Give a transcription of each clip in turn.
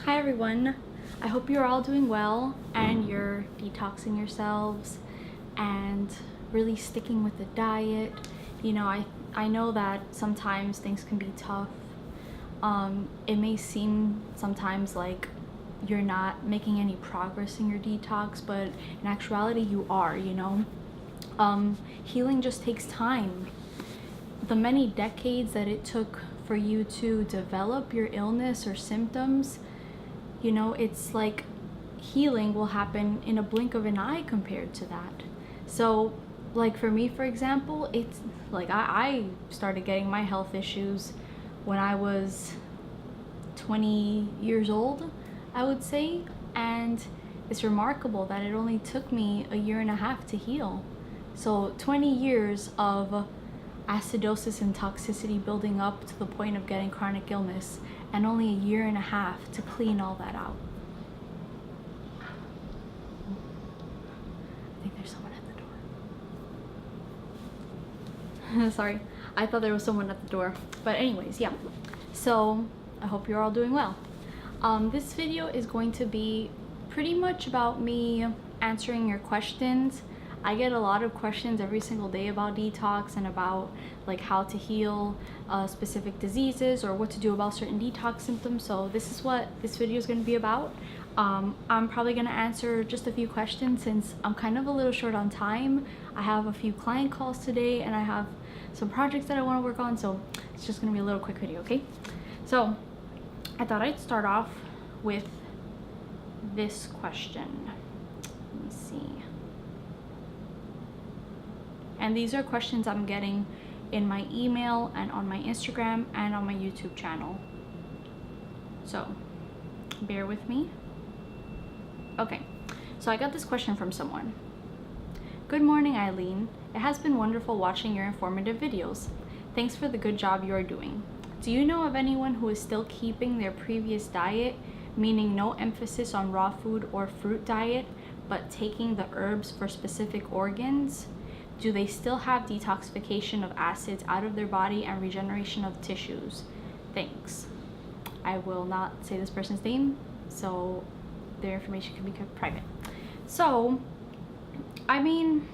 Hi everyone, I hope you're all doing well and you're detoxing yourselves and really sticking with the diet. I know that sometimes things can be tough. It may seem sometimes like you're not making any progress in your detox, but in actuality you are, Healing just takes time. The many decades that it took for you to develop your illness or symptoms, it's like healing will happen in a blink of an eye compared to that. So, like for me, for example, it's like I started getting my health issues when I was 20 years old, I would say. And it's remarkable that it only took me a year and a half to heal. So 20 years of acidosis and toxicity building up to the point of getting chronic illness, and only a year and a half to clean all that out. I think there's someone at the door. Sorry, I thought there was someone at the door. But anyways, yeah. So I hope you're all doing well. This video is going to be pretty much about me answering your questions. I get a lot of questions every single day about detox and about like how to heal specific diseases or what to do about certain detox symptoms. So this is what this video is going to be about. I'm probably going to answer just a few questions since I'm kind of a little short on time. I have a few client calls today and I have some projects that I want to work on. So it's just going to be a little quick video, okay? So I thought I'd start off with this question. Let me see. And these are questions I'm getting in my email and on my Instagram and on my YouTube channel. So bear with me. Okay, so I got this question from someone. Good morning, Ailin. It has been wonderful watching your informative videos. Thanks for the good job you are doing. Do you know of anyone who is still keeping their previous diet, meaning no emphasis on raw food or fruit diet, but taking the herbs for specific organs? Do they still have detoxification of acids out of their body and regeneration of tissues? Thanks. I will not say this person's name, so their information can be kept private. So, I mean,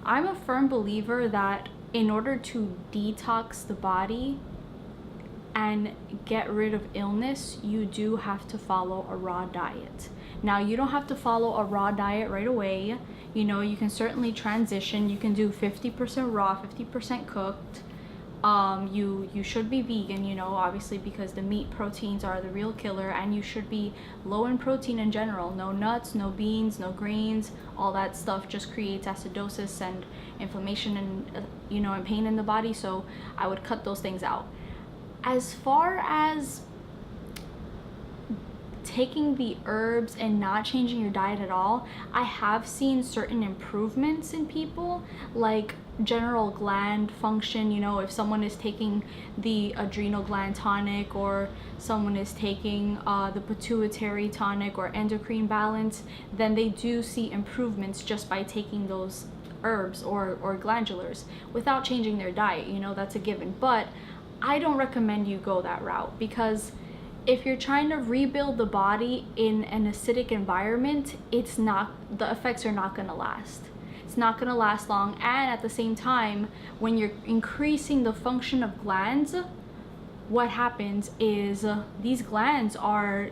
I'm a firm believer that in order to detox the body and get rid of illness, you do have to follow a raw diet. Now, you don't have to follow a raw diet right away. You can certainly transition. You can do 50% raw, 50% cooked. You should be vegan, obviously, because the meat proteins are the real killer, and you should be low in protein in general. No nuts, no beans, no grains. All that stuff just creates acidosis and inflammation and and pain in the body. So I would cut those things out. As far as taking the herbs and not changing your diet at all, I have seen certain improvements in people, like general gland function. If someone is taking the adrenal gland tonic, or someone is taking the pituitary tonic or endocrine balance, then they do see improvements just by taking those herbs or glandulars without changing their diet. That's a given. But I don't recommend you go that route, because if you're trying to rebuild the body in an acidic environment, the effects are not going to last. It's not going to last long. And at the same time, when you're increasing the function of glands, what happens is these glands are,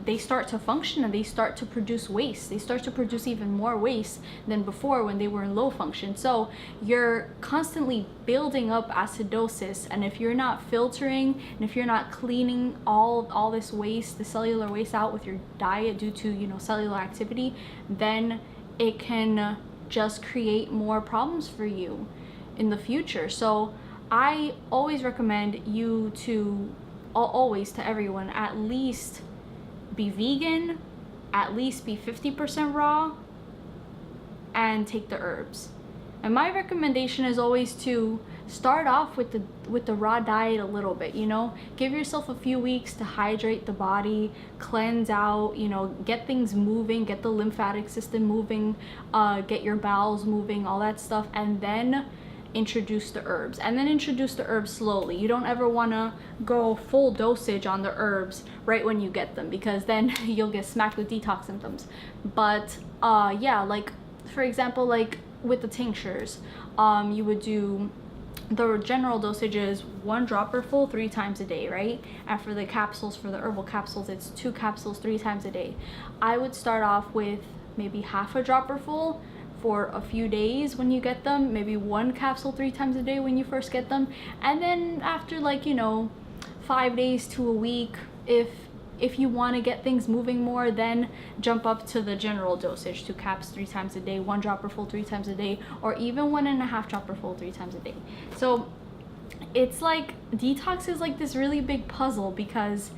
they start to function and they start to produce waste. They start to produce even more waste than before when they were in low function. So you're constantly building up acidosis, and if you're not filtering and if you're not cleaning all this waste, the cellular waste out with your diet due to cellular activity, then it can just create more problems for you in the future. So I always recommend you to everyone, at least be vegan, at least be 50% raw, and take the herbs. And my recommendation is always to start off with the raw diet a little bit. Give yourself a few weeks to hydrate the body, cleanse out, get things moving, get the lymphatic system moving, get your bowels moving, all that stuff, and then introduce the herbs, and then introduce the herbs slowly. You don't ever want to go full dosage on the herbs right when you get them, because then you'll get smacked with detox symptoms. But yeah, like for example, like with the tinctures, you would do the general dosage is 1 dropper full 3 times a day, right? And for the capsules, for the herbal capsules, it's 2 capsules 3 times a day. I would start off with maybe half a dropper full for a few days when you get them, maybe 1 capsule 3 times a day when you first get them, and then after, like, you know, 5 days to a week, if you want to get things moving more, then jump up to the general dosage, 2 caps 3 times a day, 1 dropper full 3 times a day, or even 1.5 dropper full 3 times a day. So it's like detox is like this really big puzzle, because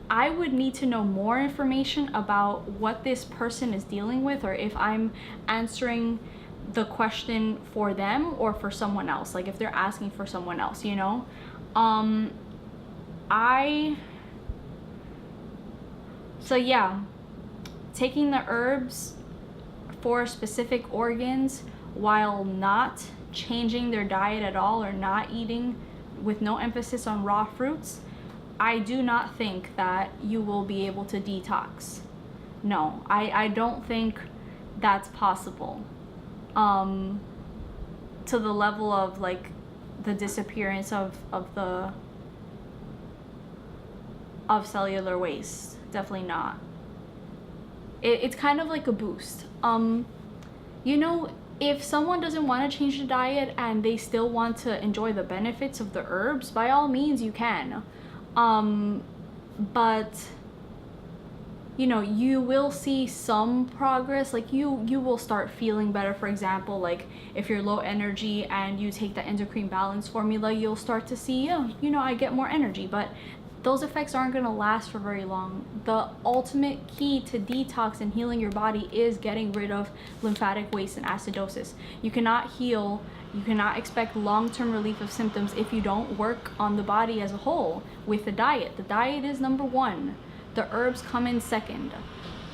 I would need to know more information about what this person is dealing with, or if I'm answering the question for them or for someone else, like if they're asking for someone else, you know. So yeah, taking the herbs for specific organs while not changing their diet at all, or not eating, with no emphasis on raw fruits, I do not think that you will be able to detox. No, I don't think that's possible. To the level of like the disappearance of cellular waste. Definitely not. It's kind of like a boost. You know, if someone doesn't want to change the diet and they still want to enjoy the benefits of the herbs, by all means you can. But you know, you will see some progress. Like you will start feeling better. For example, like if you're low energy and you take the endocrine balance formula, you'll start to see, you know, I get more energy. But those effects aren't going to last for very long. The ultimate key to detox and healing your body is getting rid of lymphatic waste and acidosis. You cannot heal, you cannot expect long-term relief of symptoms if you don't work on the body as a whole with the diet. The diet is number 1. The herbs come in second.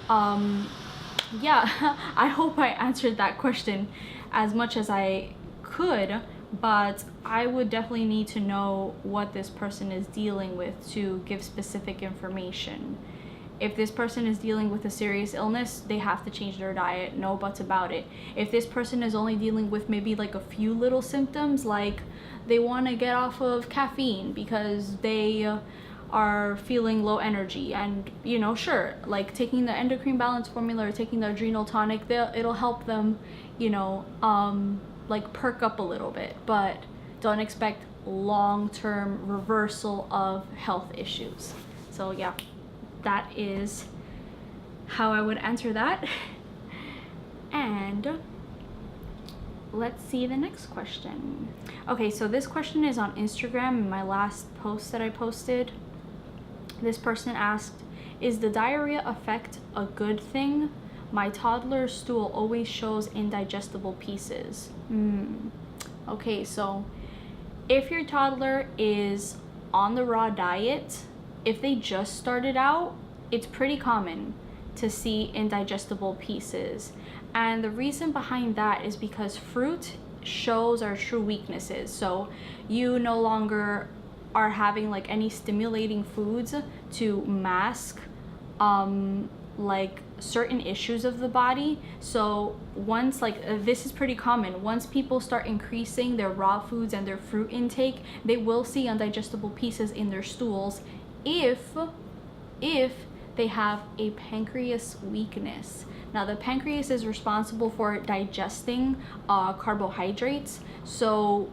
Yeah, I hope I answered that question as much as I could. But I would definitely need to know what this person is dealing with to give specific information. If this person is dealing with a serious illness, they have to change their diet, no buts about it. If this person is only dealing with maybe like a few little symptoms, like they want to get off of caffeine because they are feeling low energy, and you know, sure, like taking the endocrine balance formula or taking the adrenal tonic, it'll help them, you know, like perk up a little bit, but don't expect long-term reversal of health issues. So yeah, that is how I would answer that. And let's see the next question. Okay, so this question is on Instagram in my last post that I posted. This person asked, is the diarrhea effect a good thing? My toddler's stool always shows indigestible pieces. Okay, so if your toddler is on the raw diet, if they just started out, it's pretty common to see indigestible pieces. And the reason behind that is because fruit shows our true weaknesses. So you no longer are having like any stimulating foods to mask like certain issues of the body. So once, like this is pretty common, once people start increasing their raw foods and their fruit intake, they will see undigestible pieces in their stools if they have a pancreas weakness. Now the pancreas is responsible for digesting carbohydrates, so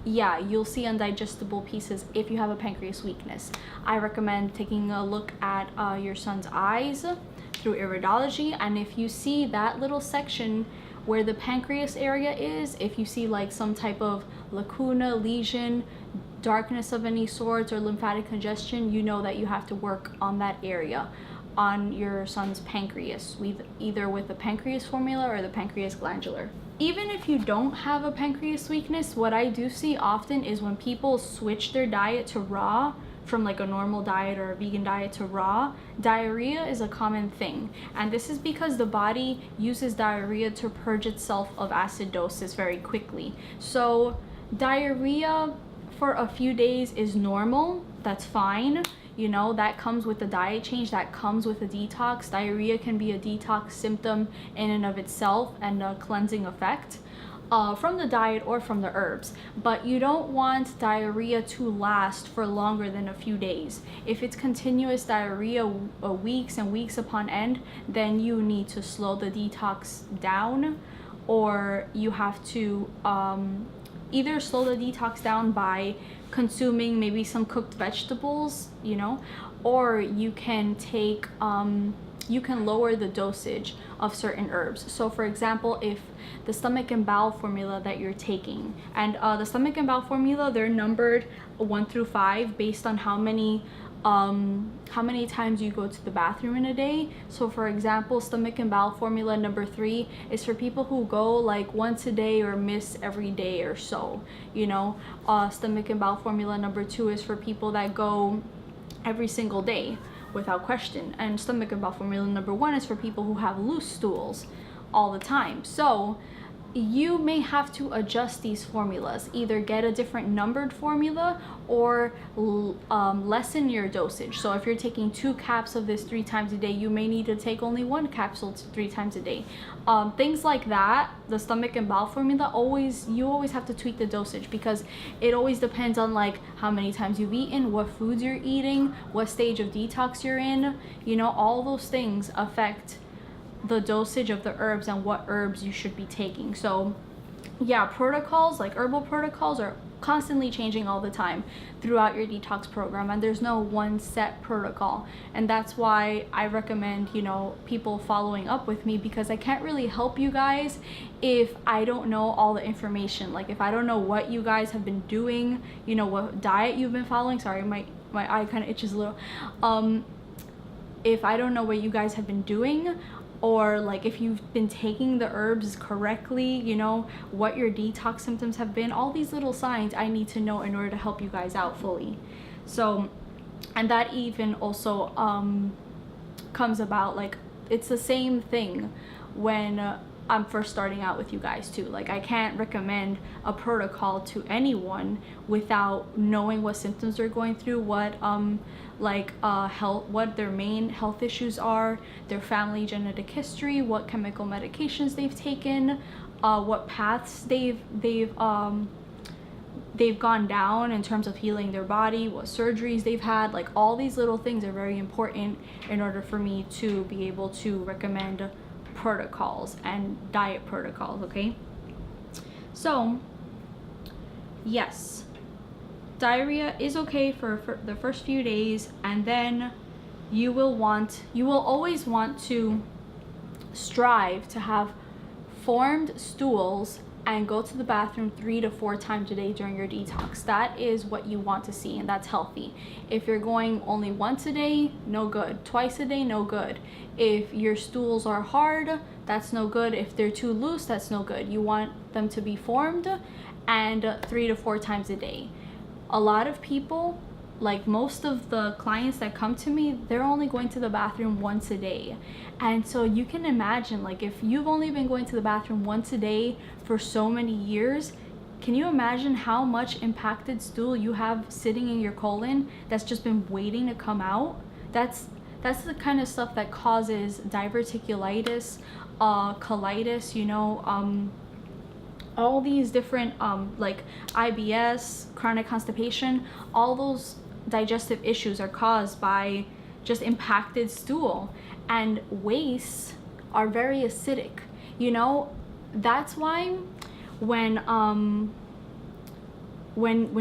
yeah, you'll see undigestible pieces if you have a pancreas weakness. I recommend taking a look at your son's eyes through Iridology, and if you see that little section where the pancreas area is, if you see like some type of lacuna, lesion, darkness of any sorts, or lymphatic congestion, you know that you have to work on that area, on your son's pancreas, either with the pancreas formula or the pancreas glandular. Even if you don't have a pancreas weakness, what I do see often is when people switch their diet to raw, from like a normal diet or a vegan diet to raw, diarrhea is a common thing. And this is because the body uses diarrhea to purge itself of acidosis very quickly. So Diarrhea for a few days is normal. That's fine. You know, that comes with the diet change, that comes with a detox. Diarrhea can be a detox symptom in and of itself and a cleansing effect from the diet or from the herbs. But you don't want diarrhea to last for longer than a few days. If it's continuous diarrhea, weeks and weeks upon end, then you need to slow the detox down, or you have to either slow the detox down by consuming maybe some cooked vegetables, you know, or you can take you can lower the dosage of certain herbs. So for example, if the stomach and bowel formula that you're taking, and the stomach and bowel formula, they're numbered 1 through 5 based on how many times you go to the bathroom in a day. So for example, stomach and bowel formula number 3 is for people who go like once a day or miss every day or so, you know. Stomach and bowel formula number 2 is for people that go every single day without question, and stomach and bowel formula number 1 is for people who have loose stools all the time. So you may have to adjust these formulas, either get a different numbered formula or lessen your dosage. So if you're taking 2 caps of this 3 times a day, you may need to take only 1 capsule 3 times a day. Things like that. The stomach and bowel formula, you always have to tweak the dosage, because it always depends on like how many times you've eaten, what foods you're eating, what stage of detox you're in. You know, all those things affect the dosage of the herbs and what herbs you should be taking. So yeah, protocols, like herbal protocols, are constantly changing all the time throughout your detox program, and there's no one set protocol. And that's why I recommend, you know, people following up with me, because I can't really help you guys if I don't know all the information. Like if I don't know what you guys have been doing, you know, what diet you've been following. Sorry, my eye kind of itches a little. If I don't know what you guys have been doing, or like if you've been taking the herbs correctly, you know, what your detox symptoms have been, all these little signs I need to know in order to help you guys out fully. So, and that even also comes about, like, it's the same thing when I'm first starting out with you guys too. Like I can't recommend a protocol to anyone without knowing what symptoms they're going through, what what their main health issues are, their family genetic history, what chemical medications they've taken, what paths they've gone down in terms of healing their body, what surgeries they've had. Like all these little things are very important in order for me to be able to recommend protocols and diet protocols. Okay, so yes, diarrhea is okay for the first few days, and then you will always want to strive to have formed stools and go to the bathroom 3 to 4 times a day during your detox. That is what you want to see, and that's healthy. If you're going only once a day, no good. Twice a day, no good. If your stools are hard, that's no good. If they're too loose, that's no good. You want them to be formed, and 3 to 4 times a day. A lot of people, like most of the clients that come to me, they're only going to the bathroom once a day. And so you can imagine, like, if you've only been going to the bathroom once a day for so many years, can you imagine how much impacted stool you have sitting in your colon that's just been waiting to come out? That's the kind of stuff that causes diverticulitis, colitis, you know, all these different like IBS, chronic constipation. All those digestive issues are caused by just impacted stool, and wastes are very acidic, you know. That's why when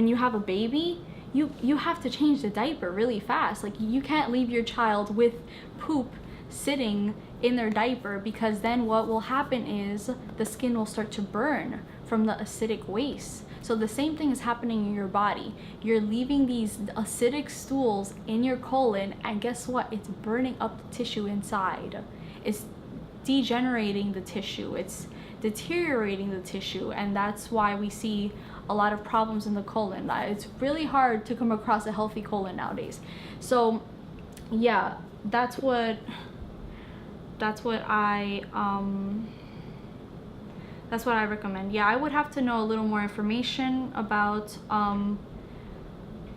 you have a baby, you have to change the diaper really fast. Like you can't leave your child with poop sitting in their diaper, because then what will happen is the skin will start to burn from the acidic waste. So the same thing is happening in your body. You're leaving these acidic stools in your colon, and guess what? It's burning up the tissue inside. It's degenerating the tissue. It's deteriorating the tissue, and that's why we see a lot of problems in the colon. It's really hard to come across a healthy colon nowadays. So yeah, that's what That's what I recommend. Yeah, I would have to know a little more information about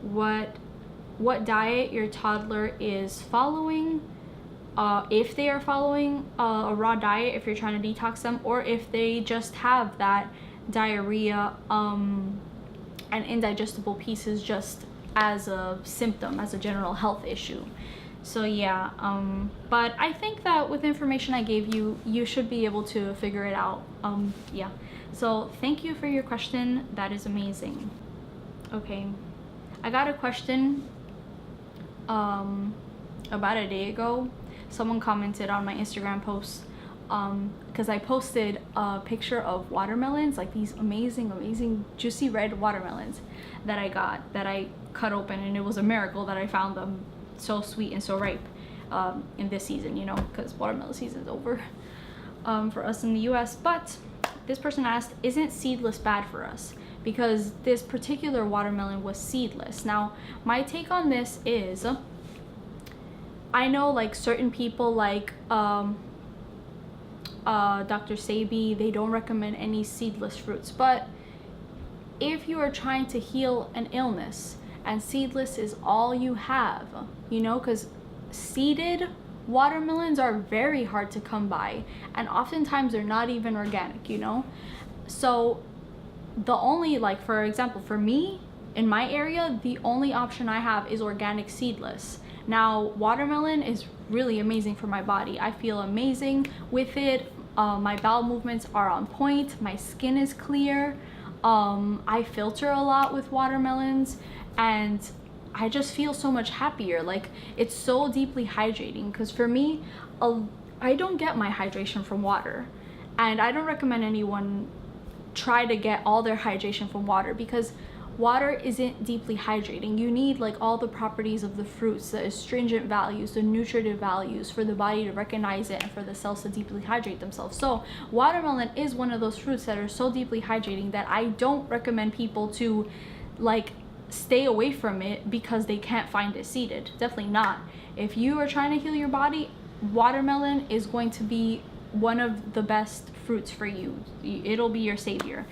what diet your toddler is following, if they are following a raw diet, if you're trying to detox them, or if they just have that diarrhea and indigestible pieces just as a symptom, as a general health issue. So yeah, but I think that with the information I gave you, you should be able to figure it out. Yeah, so thank you for your question. That is amazing. Okay, I got a question about a day ago. Someone commented on my Instagram post because I posted a picture of watermelons, like these amazing juicy red watermelons that I got, that I cut open, and it was a miracle that I found them so sweet and so ripe in this season, you know, because watermelon season is over for us in the US. But this person asked, isn't seedless bad for us? Because this particular watermelon was seedless. Now, my take on this is, I know like certain people like Dr. Sebi, they don't recommend any seedless fruits, but if you are trying to heal an illness and seedless is all you have, you know, because seeded watermelons are very hard to come by, and oftentimes they're not even organic, you know. So the only, like, for example, for me in my area, the only option I have is organic seedless. Now, watermelon is really amazing for my body. I feel amazing with it. My bowel movements are on point. My skin is clear. I filter a lot with watermelons, and I just feel so much happier. Like, it's so deeply hydrating, because for me, I don't get my hydration from water, and I don't recommend anyone try to get all their hydration from water, because water isn't deeply hydrating. You need like all the properties of the fruits, the astringent values, the nutritive values, for the body to recognize it and for the cells to deeply hydrate themselves. So watermelon is one of those fruits that are so deeply hydrating that I don't recommend people to like stay away from it because they can't find it seeded. Definitely not. If you are trying to heal your body, watermelon is going to be one of the best fruits for you. It'll be your savior.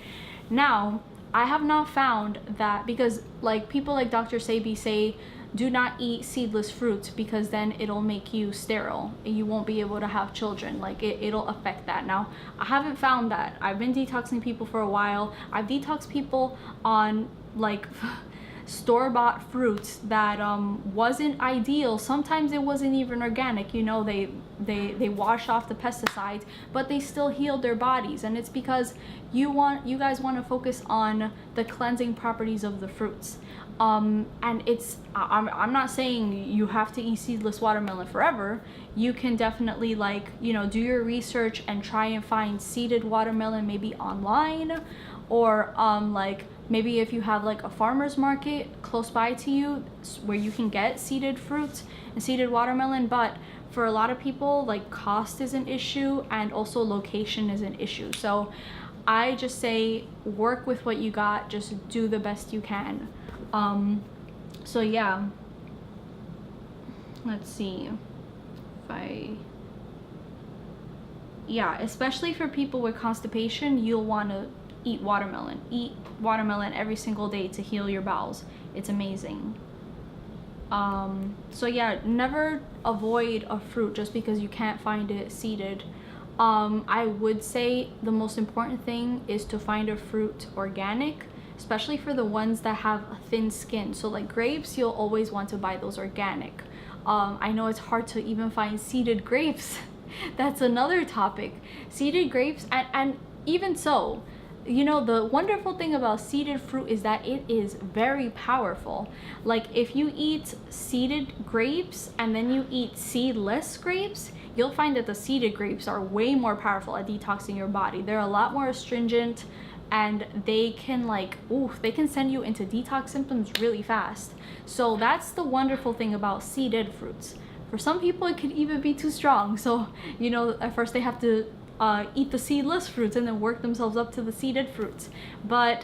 Now, I have not found that, because like people like Dr. Sebi say, do not eat seedless fruits because then it'll make you sterile and you won't be able to have children. Like it'll affect that. Now, I haven't found that. I've been detoxing people for a while. I've detoxed people on like store-bought fruits that wasn't ideal. Sometimes it wasn't even organic, you know, they washed off the pesticides, but they still healed their bodies. And it's because you guys want to focus on the cleansing properties of the fruits. And it's, I'm not saying you have to eat seedless watermelon forever. You can definitely, like, you know, do your research and try and find seeded watermelon maybe online, or like maybe if you have like a farmer's market close by to you where you can get seeded fruits and seeded watermelon. But for a lot of people, like, cost is an issue, and also location is an issue. So I just say work with what you got, just do the best you can. So yeah, let's see if yeah, especially for people with constipation, you'll want to eat watermelon. Eat watermelon every single day to heal your bowels. It's amazing. So yeah, never avoid a fruit just because you can't find it seeded. I would say the most important thing is to find a fruit organic, especially for the ones that have a thin skin. So like grapes, you'll always want to buy those organic. I know it's hard to even find seeded grapes. That's another topic. Seeded grapes, and even so, you know, the wonderful thing about seeded fruit is that it is very powerful. Like if you eat seeded grapes and then you eat seedless grapes, you'll find that the seeded grapes are way more powerful at detoxing your body. They're a lot more astringent, and they can they can send you into detox symptoms really fast. So that's the wonderful thing about seeded fruits. For some people, it could even be too strong. So, you know, at first they have to eat the seedless fruits and then work themselves up to the seeded fruits. But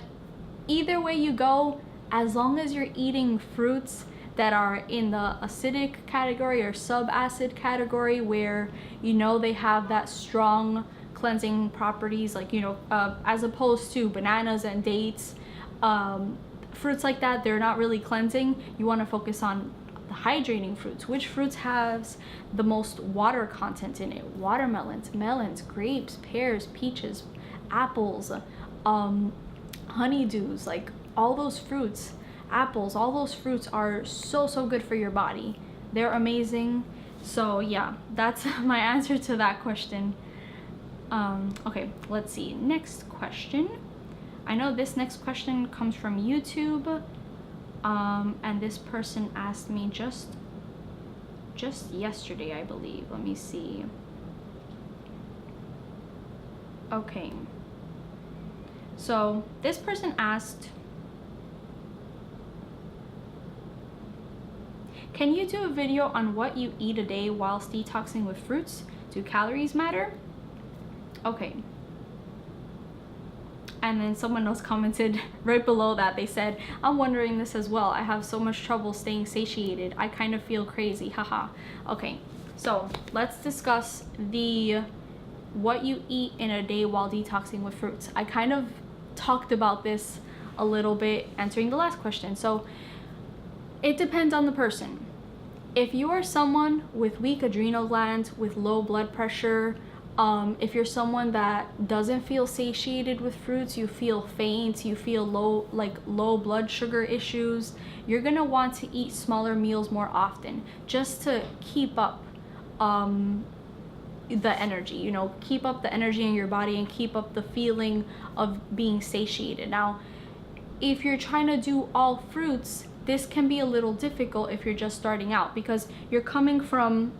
either way you go, as long as you're eating fruits that are in the acidic category or subacid category, where, you know, they have that strong cleansing properties, like, you know, as opposed to bananas and dates, fruits like that, they're not really cleansing. You want to focus on the hydrating fruits. Which fruits has the most water content in it? Watermelons, melons, grapes, pears, peaches, apples, honeydews, like all those fruits, apples, all those fruits are so good for your body. They're amazing. So yeah, that's my answer to that question. Okay, let's see. Next question. I know this next question comes from YouTube. And this person asked me just yesterday, I believe. Let me see. Okay. So this person asked, can you do a video on what you eat a day whilst detoxing with fruits? Do calories matter? Okay. And then someone else commented right below that. They said, I'm wondering this as well. I have so much trouble staying satiated. I kind of feel crazy. Haha. Okay, so let's discuss the what you eat in a day while detoxing with fruits. I kind of talked about this a little bit answering the last question. So it depends on the person. If you are someone with weak adrenal glands, with low blood pressure, if you're someone that doesn't feel satiated with fruits, you feel faint, you feel low blood sugar issues, you're gonna want to eat smaller meals more often just to keep up the energy, you know, keep up the energy in your body and keep up the feeling of being satiated. Now, if you're trying to do all fruits, this can be a little difficult if you're just starting out, because you're coming from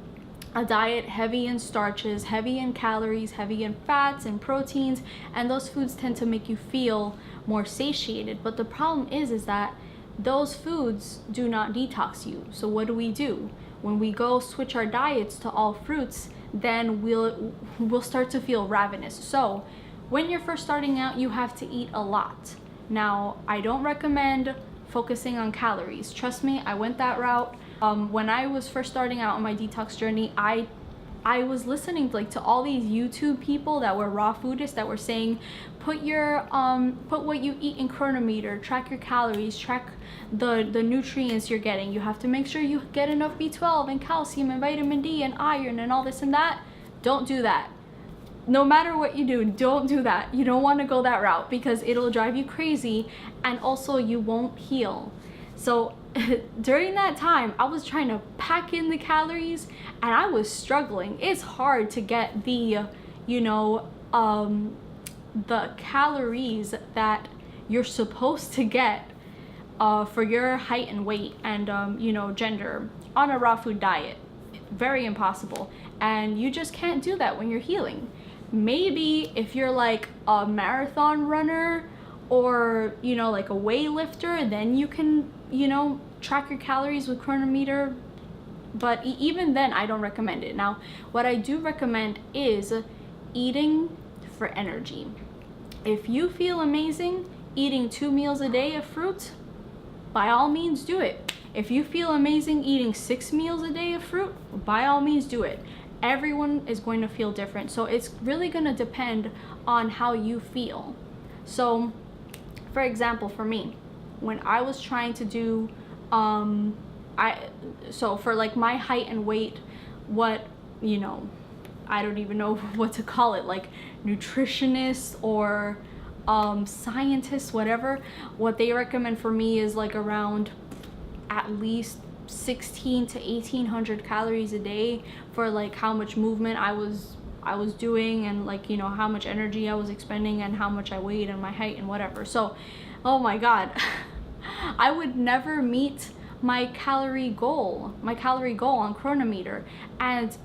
a diet heavy in starches, heavy in calories, heavy in fats and proteins, and those foods tend to make you feel more satiated. But the problem is that those foods do not detox you. So what do? When we go switch our diets to all fruits, then we'll start to feel ravenous. So when you're first starting out, you have to eat a lot. Now, I don't recommend focusing on calories. Trust me, I went that route. When I was first starting out on my detox journey, I was listening to all these YouTube people that were raw foodists that were saying, put what you eat in chronometer, track your calories, track the nutrients you're getting. You have to make sure you get enough B12 and calcium and vitamin D and iron and all this and that. Don't do that. No matter what you do, don't do that. You don't want to go that route because it'll drive you crazy, and also you won't heal. So during that time, I was trying to pack in the calories and I was struggling. It's hard to get the, the calories that you're supposed to get for your height and weight and, gender on a raw food diet. Very impossible. And you just can't do that when you're healing. Maybe if you're like a marathon runner or, like a weightlifter, then you can, track your calories with chronometer. But even then, I don't recommend it. Now, what I do recommend is eating for energy. If you feel amazing eating 2 meals a day of fruit, by all means do it. If you feel amazing eating 6 meals a day of fruit, by all means do it. Everyone is going to feel different. So it's really going to depend on how you feel. So, for example, for me, when I was trying to do, for like my height and weight, what, I don't even know what to call it, like nutritionists or scientists, whatever, what they recommend for me is like around at least 16 to 1800 calories a day for like how much movement I was doing and like how much energy I was expending and how much I weighed and my height and whatever. So oh my god, I would never meet my calorie goal on chronometer, and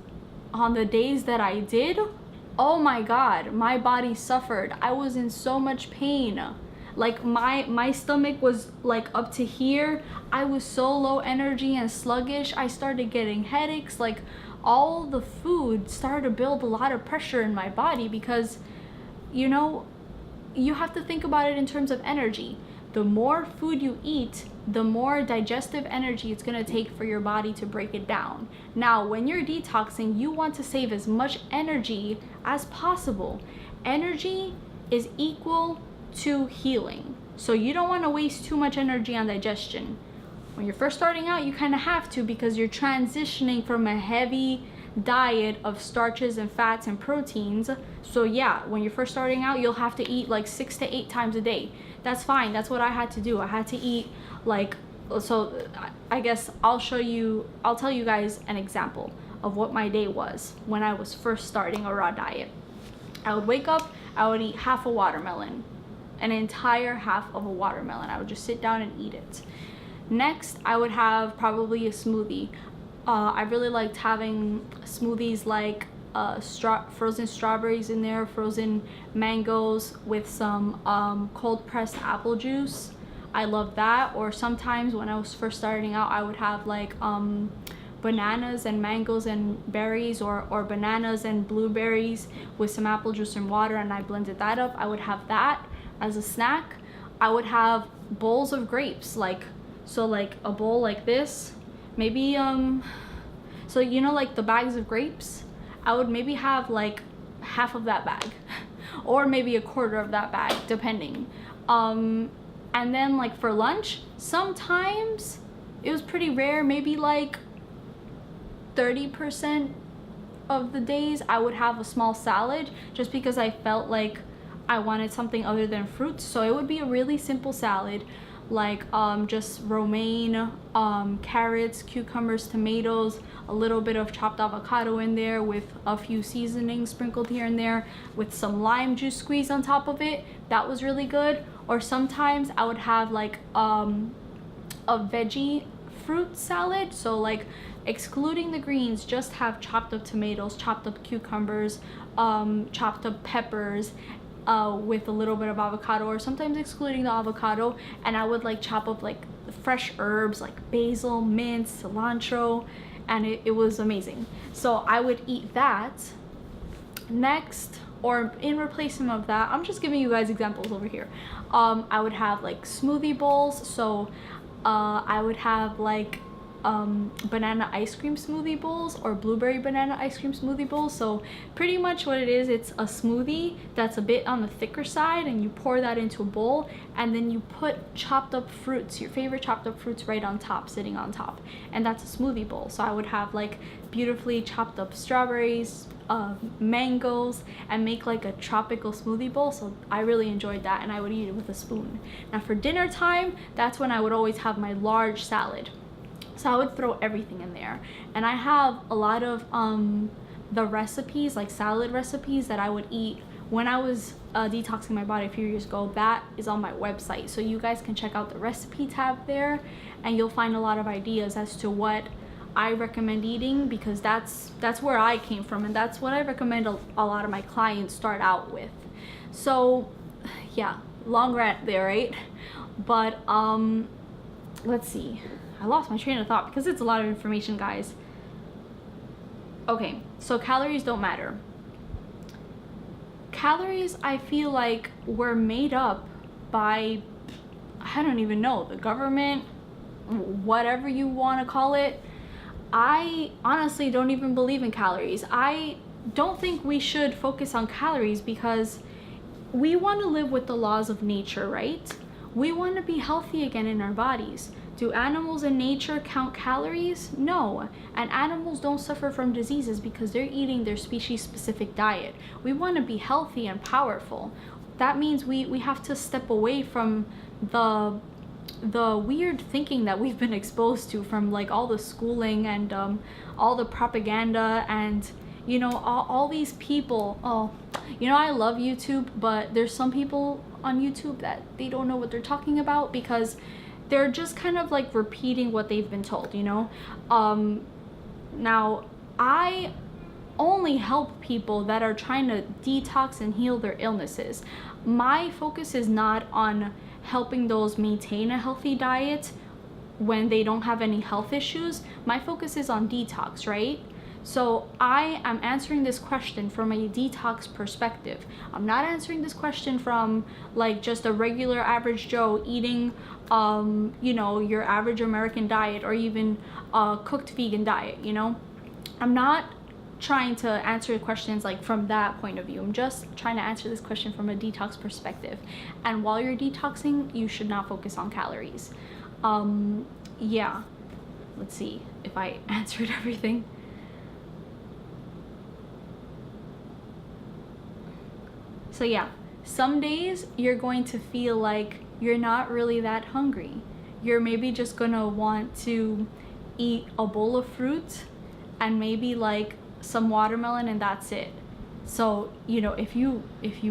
on the days that I did, oh my god, my body suffered. I was in so much pain. Like my stomach was like up to here. I was so low energy and sluggish. I started getting headaches. Like all the food started to build a lot of pressure in my body because, you have to think about it in terms of energy. The more food you eat, the more digestive energy it's going to take for your body to break it down. Now, when you're detoxing, you want to save as much energy as possible. Energy is equal to healing. So you don't want to waste too much energy on digestion. When you're first starting out, you kind of have to, because you're transitioning from a heavy diet of starches and fats and proteins. So yeah, when you're first starting out, you'll have to eat like 6 to 8 times a day. That's fine. That's what I had to do. I had to eat like, so I guess I'll tell you guys an example of what my day was when I was first starting a raw diet. I would wake up, I would eat half a watermelon, an entire half of a watermelon. I would just sit down and eat it. Next, I would have probably a smoothie. I really liked having smoothies like frozen strawberries in there, frozen mangoes with some cold pressed apple juice. I love that. Or sometimes when I was first starting out, I would have like bananas and mangoes and berries, or bananas and blueberries with some apple juice and water, and I blended that up. I would have that as a snack. I would have bowls of grapes, like a bowl like this, maybe so you know, like the bags of grapes, I would maybe have like half of that bag or maybe a quarter of that bag, depending. And then like for lunch, sometimes it was pretty rare, maybe like 30% of the days I would have a small salad, just because I felt like I wanted something other than fruits. So it would be a really simple salad, like just romaine, carrots, cucumbers, tomatoes, a little bit of chopped avocado in there with a few seasonings sprinkled here and there, with some lime juice squeezed on top of it. That was really good. Or sometimes I would have like a veggie fruit salad, so like excluding the greens, just have chopped up tomatoes, chopped up cucumbers, chopped up peppers, with a little bit of avocado, or sometimes excluding the avocado, and I would like chop up like fresh herbs like basil, mint, cilantro, and it was amazing. So I would eat that. Next, or in replacement of that, I'm just giving you guys examples over here. I would have like smoothie bowls. So I would have like banana ice cream smoothie bowls or blueberry banana ice cream smoothie bowls. So pretty much what it is, it's a smoothie that's a bit on the thicker side, and you pour that into a bowl, and then you put chopped up fruits, your favorite chopped up fruits, right on top, sitting on top, and that's a smoothie bowl. So I would have like beautifully chopped up strawberries, mangoes, and make like a tropical smoothie bowl. So I really enjoyed that, and I would eat it with a spoon. Now for dinner time, that's when I would always have my large salad. So I would throw everything in there, and I have a lot of the recipes, like salad recipes, that I would eat when I was detoxing my body a few years ago. That is on my website, so you guys can check out the recipe tab there, and you'll find a lot of ideas as to what I recommend eating, because that's where I came from, and that's what I recommend a lot of my clients start out with. So yeah, long rant there, right? But let's see, I lost my train of thought because it's a lot of information, guys. Okay, so calories don't matter. Calories, I feel like, were made up by, I don't even know, the government, whatever you want to call it. I honestly don't even believe in calories. I don't think we should focus on calories, because we want to live with the laws of nature, right? We want to be healthy again in our bodies. Do animals in nature count calories? No. And animals don't suffer from diseases because they're eating their species-specific diet. We want to be healthy and powerful. That means we have to step away from the weird thinking that we've been exposed to from like all the schooling and all the propaganda, and you know, all these people. Oh, you know, I love YouTube, but there's some people on YouTube that they don't know what they're talking about, because they're just kind of like repeating what they've been told, you know. Now I only help people that are trying to detox and heal their illnesses. My focus is not on helping those maintain a healthy diet when they don't have any health issues. My focus is on detox, right? So I am answering this question from a detox perspective. I'm not answering this question from like just a regular average Joe eating you know, your average American diet, or even a cooked vegan diet, you know. I'm not trying to answer questions like from that point of view. I'm just trying to answer this question from a detox perspective. And while you're detoxing, you should not focus on calories. Yeah, let's see if I answered everything. So yeah, some days you're going to feel like you're not really that hungry. You're maybe just gonna want to eat a bowl of fruit and maybe like some watermelon, and that's it. So, you know, if you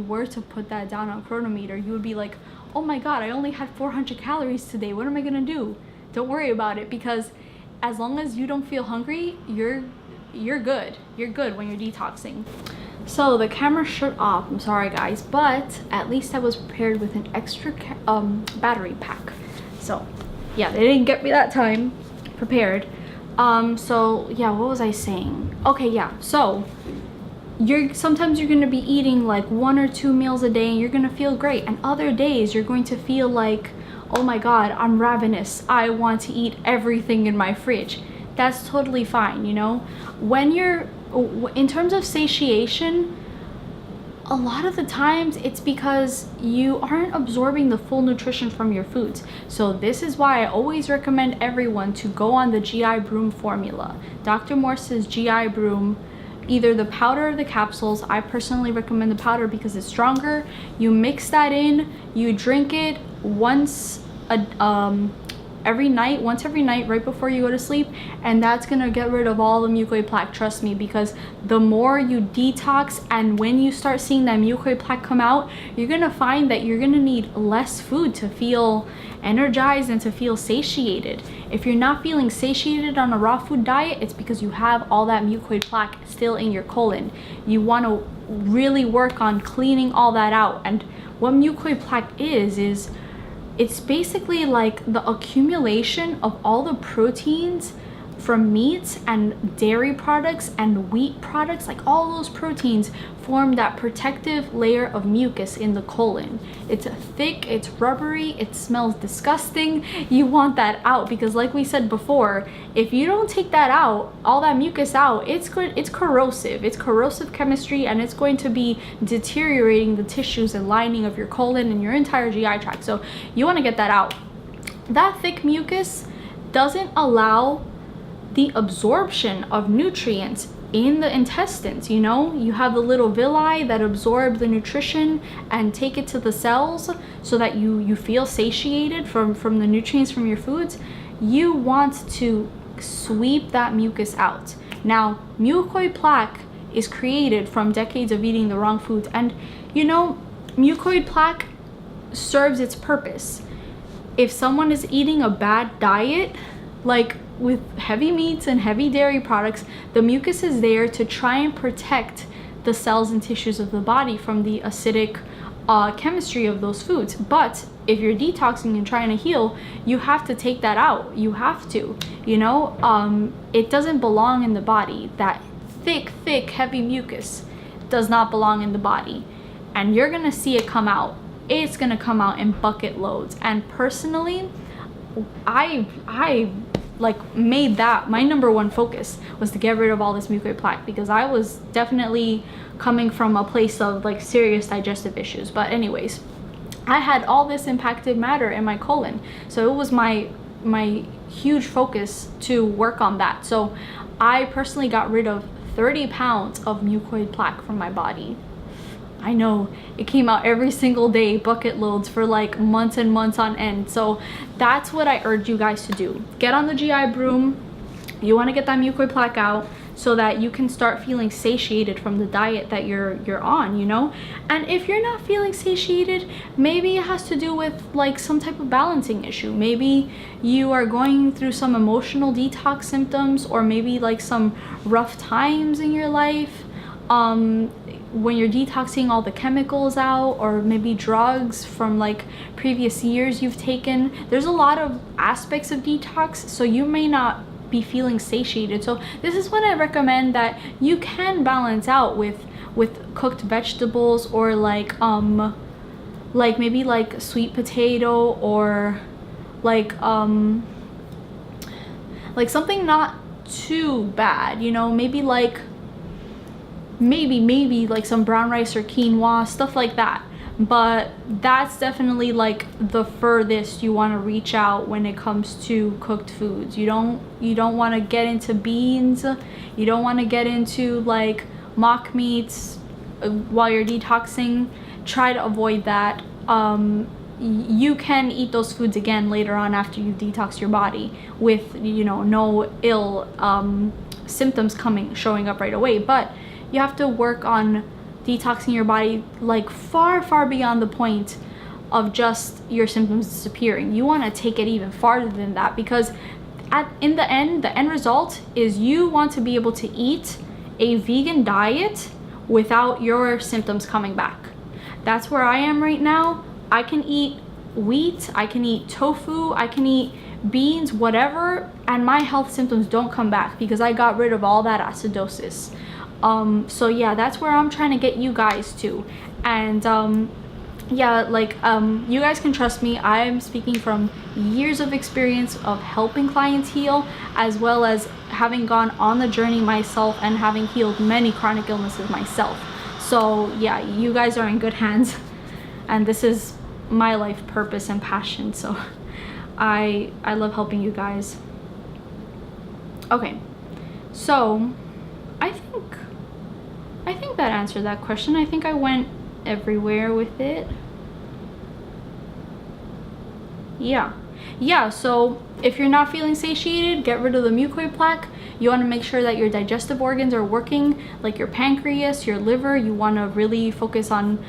were to put that down on Chronometer, you would be like, oh my god, I only had 400 calories today. What am I gonna do? Don't worry about it, because as long as you don't feel hungry, you're good. You're good when you're detoxing. So the camera shut off. I'm sorry guys, but at least I was prepared with an extra battery pack. So yeah, they didn't get me that time prepared. So yeah, what was I saying? Okay, yeah, so sometimes you're gonna be eating like 1 or 2 meals a day and you're gonna feel great, and other days you're going to feel like, oh my god, I'm ravenous, I want to eat everything in my fridge. That's totally fine, you know. When you're in terms of satiation, a lot of the times it's because you aren't absorbing the full nutrition from your foods. So this is why I always recommend everyone to go on the GI Broom formula. Dr. Morse's GI Broom, either the powder or the capsules. I personally recommend the powder because it's stronger. You mix that in, you drink it once every night right before you go to sleep, and that's gonna get rid of all the mucoid plaque. Trust me, because the more you detox, and when you start seeing that mucoid plaque come out, you're gonna find that you're gonna need less food to feel energized and to feel satiated. If you're not feeling satiated on a raw food diet, it's because you have all that mucoid plaque still in your colon. You want to really work on cleaning all that out. And what mucoid plaque is it's basically like the accumulation of all the proteins from meats and dairy products and wheat products. Like all those proteins form that protective layer of mucus in the colon. It's thick, it's rubbery, it smells disgusting. You want that out, because like we said before, if you don't take that out, all that mucus out, it's corrosive. It's corrosive chemistry, and it's going to be deteriorating the tissues and lining of your colon and your entire GI tract. So you want to get that out. That thick mucus doesn't allow the absorption of nutrients in the intestines. You know, you have the little villi that absorb the nutrition and take it to the cells so that you feel satiated from the nutrients from your foods. You want to sweep that mucus out. Now, mucoid plaque is created from decades of eating the wrong foods, and you know, mucoid plaque serves its purpose. If someone is eating a bad diet, like with heavy meats and heavy dairy products, the mucus is there to try and protect the cells and tissues of the body from the acidic chemistry of those foods. But if you're detoxing and trying to heal, you have to take that out. You have to, you know, it doesn't belong in the body. That thick, heavy mucus does not belong in the body, and you're gonna see it come out. It's gonna come out in bucket loads. And personally, I like made that my number one focus, was to get rid of all this mucoid plaque, because I was definitely coming from a place of like serious digestive issues. But anyways, I had all this impacted matter in my colon, so it was my huge focus to work on that. So I personally got rid of 30 pounds of mucoid plaque from my body. I know, it came out every single day, bucket loads, for like months and months on end. So that's what I urge you guys to do. Get on the GI Broom. You want to get that mucoid plaque out so that you can start feeling satiated from the diet that you're on, you know. And if you're not feeling satiated, maybe it has to do with like some type of balancing issue. Maybe you are going through some emotional detox symptoms, or maybe like some rough times in your life, when you're detoxing all the chemicals out, or maybe drugs from like previous years you've taken. There's a lot of aspects of detox, so you may not be feeling satiated. So this is when I recommend that you can balance out with cooked vegetables, or like maybe like sweet potato, or like something not too bad, you know, maybe like maybe like some brown rice or quinoa, stuff like that. But that's definitely like the furthest you want to reach out when it comes to cooked foods. You don't want to get into beans, you don't want to get into like mock meats while you're detoxing. Try to avoid that. You can eat those foods again later on after you detox your body with, you know, no ill symptoms showing up right away, but you have to work on detoxing your body like far beyond the point of just your symptoms disappearing. You want to take it even farther than that, because in the end result is you want to be able to eat a vegan diet without your symptoms coming back. That's where I am right now. I can eat wheat, I can eat tofu, I can eat beans, whatever, and my health symptoms don't come back because I got rid of all that acidosis. So yeah, that's where I'm trying to get you guys to. And yeah, like you guys can trust me. I'm speaking from years of experience of helping clients heal, as well as having gone on the journey myself and having healed many chronic illnesses myself. So yeah, you guys are in good hands, and this is my life purpose and passion. So I love helping you guys. Okay, so I think that answered that question. I think I went everywhere with it. Yeah, so if you're not feeling satiated, get rid of the mucoid plaque. You want to make sure that your digestive organs are working, like your pancreas, your liver. You want to really focus on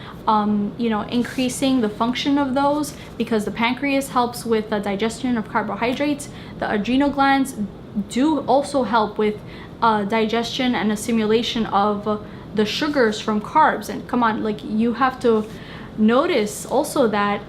you know, increasing the function of those, because the pancreas helps with the digestion of carbohydrates. The adrenal glands do also help with digestion and assimilation of the sugars from carbs. And come on, like, you have to notice also that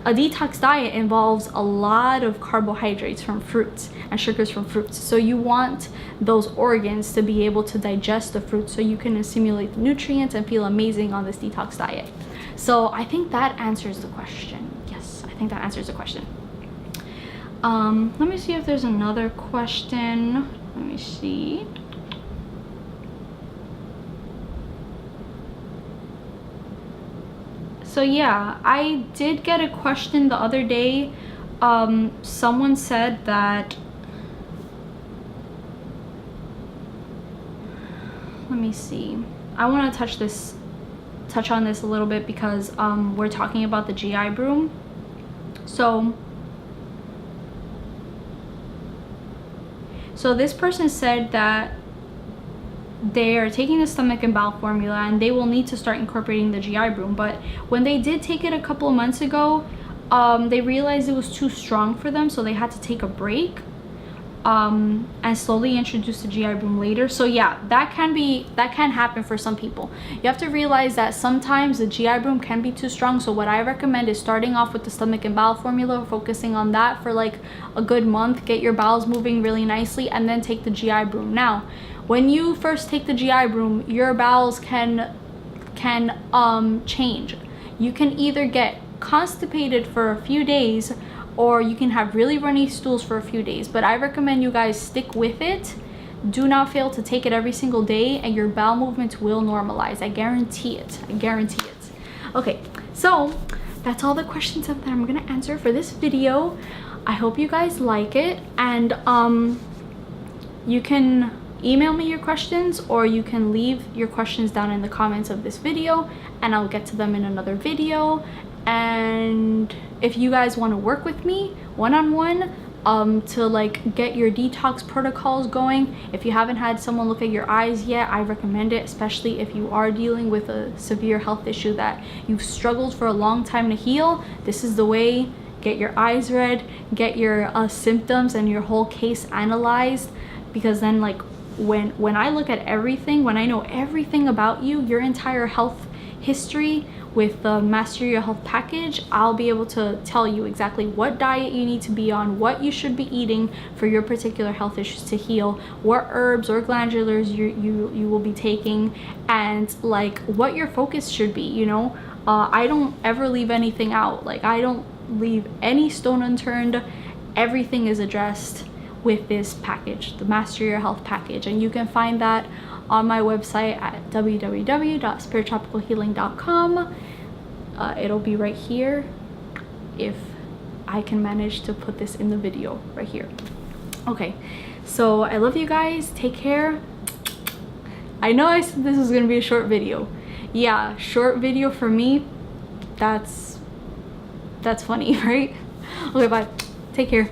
a detox diet involves a lot of carbohydrates from fruits and sugars from fruits. So you want those organs to be able to digest the fruit so you can assimilate the nutrients and feel amazing on this detox diet. So I think that answers the question. Yes, I think that answers the question. Let me see if there's another question. Let me see. So yeah, I did get a question the other day. Someone said that, let me see. I want to touch on this a little bit because we're talking about the GI Broom. So this person said that they are taking the stomach and bowel formula and they will need to start incorporating the GI Broom, but when they did take it a couple of months ago, they realized it was too strong for them, so they had to take a break and slowly introduce the GI Broom later. So yeah, that can happen for some people. You have to realize that sometimes the GI Broom can be too strong. So what I recommend is starting off with the stomach and bowel formula, focusing on that for like a good month, get your bowels moving really nicely, and then take the GI Broom. Now, when you first take the GI Broom, your bowels can change. You can either get constipated for a few days, or you can have really runny stools for a few days. But I recommend you guys stick with it. Do not fail to take it every single day, and your bowel movements will normalize. I guarantee it. I guarantee it. Okay, so that's all the questions that I'm gonna answer for this video. I hope you guys like it, and you can email me your questions, or you can leave your questions down in the comments of this video and I'll get to them in another video. And if you guys want to work with me one-on-one to like get your detox protocols going, if you haven't had someone look at your eyes yet, I recommend it, especially if you are dealing with a severe health issue that you've struggled for a long time to heal. This is the way. Get your eyes read, get your symptoms and your whole case analyzed, because then like when I look at everything, when I know everything about you, your entire health history with the Master Your Health package, I'll be able to tell you exactly what diet you need to be on, what you should be eating for your particular health issues to heal, what herbs or glandulars you will be taking, and like what your focus should be, you know. I don't ever leave anything out. Like, I don't leave any stone unturned. Everything is addressed with this package, the Master Your Health package, and you can find that on my website at www.spiritropicalhealing.com. It'll be right here if I can manage to put this in the video right here. Okay, so I love you guys. Take care. I know I said this was gonna be a short video. Yeah, short video for me, that's funny, right? Okay, bye. Take care.